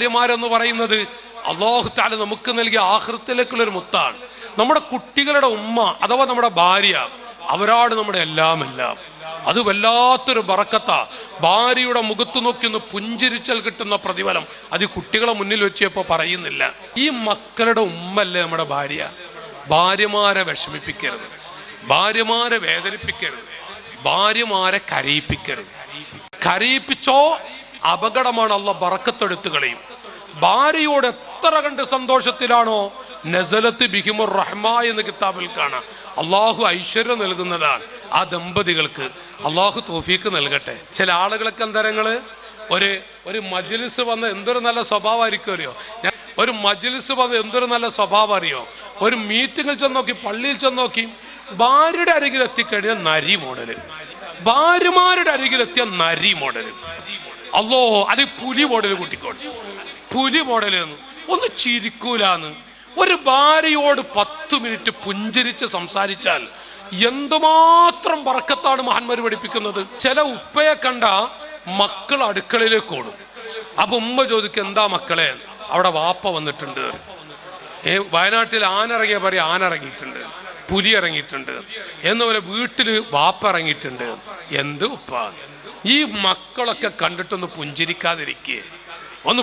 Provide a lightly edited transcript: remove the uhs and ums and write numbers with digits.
ഭാര്യമാരെന്ന് പറയുന്നത് അല്ലാഹു തആല നമുക്ക് നൽകിയ ആഖിറത്തിലേക്കുള്ള ഒരു മുത്താണ്. നമ്മുടെ കുട്ടികളുടെ ഉമ്മ അഥവാ നമ്മുടെ ഭാര്യ, അവരാണ് നമ്മുടെ എല്ലാം. അത് വല്ലാത്തൊരു ബറക്കത്താ. ഭാര്യയുടെ മുഖത്ത് നോക്കി ഒന്ന് പുഞ്ചിരിച്ചാൽ കിട്ടുന്ന പ്രതിഫലം അത് കുട്ടികളെ മുന്നിൽ വെച്ചപ്പോ പറയുന്നില്ല. ഈ മക്കളുടെ ഉമ്മല്ലേ നമ്മുടെ ഭാര്യ. ഭാര്യമാരെ വിഷമിപ്പിക്കരുത്, ഭാര്യമാരെ വേദനിപ്പിക്കരുത്, ഭാര്യമാരെ കരയിപ്പിക്കരുത്. കരയിപ്പിച്ചോ അപകടമാണ്, അള്ളാഹ് ബറക്കത്തെടുത്ത് കളയും. ഭാര്യയോട് എത്ര കണ്ട് സന്തോഷത്തിലാണോ നസലത്ത് ബിഹിമുർ റഹ്മ എന്ന് കിതാബിൽ കാണാം. അള്ളാഹു ഐശ്വര്യം നൽകുന്നതാണ് ആ ദമ്പതികൾക്ക്. അള്ളാഹു തൗഫീക്ക് നൽകട്ടെ. ചില ആളുകളൊക്കെ എന്തരങ്ങള് ഒരു മജ്ലിസ് വന്ന് എന്തൊരു നല്ല സ്വഭാവമായിരിക്കും അറിയോ. ഒരു മജ്ലിസ് വന്ന് എന്തൊരു നല്ല സ്വഭാവം അറിയോ. ഒരു മീറ്റിങ്ങിൽ ചെന്നോക്കി, പള്ളിയിൽ ചെന്നോക്കി, ഭാര്യയുടെ അരികിൽ എത്തിക്കഴിഞ്ഞാൽ നരി മോഡല്, ഭാര്യമാരുടെ അരികിലെത്തിയ നരി മോഡല്. അല്ലോ അത് പുലി മോഡല് കൂട്ടിക്കോട്ടെ. പുലി മോഡല് ഒന്ന് ചിരിക്കൂലാന്ന്. ഒരു ഭാര്യയോട് 10 മിനിറ്റ് പുഞ്ചിരിച്ച് സംസാരിച്ചാൽ എന്തുമാത്രം ബറക്കത്താണ് മഹാന്മാർ പഠിപ്പിക്കുന്നത്. ചില ഉപ്പയെ കണ്ട മക്കൾ അടുക്കളയിലേക്ക് ഓടും. അപ്പൊ ഉമ്മ ചോദിക്കും, എന്താ മക്കളെ? അവിടെ വാപ്പ വന്നിട്ടുണ്ട്. വയനാട്ടിൽ ആനിറങ്ങിയ പറയും ആന ഇറങ്ങിയിട്ടുണ്ട്, പുലി ഇറങ്ങിയിട്ടുണ്ട് എന്നപോലെ വീട്ടില് വാപ്പ ഇറങ്ങിയിട്ടുണ്ട്. എന്ത് ഉപ്പ? ഈ മക്കളൊക്കെ കണ്ടിട്ടൊന്ന് പുഞ്ചിരിക്കാതിരിക്കേ? ഒന്ന്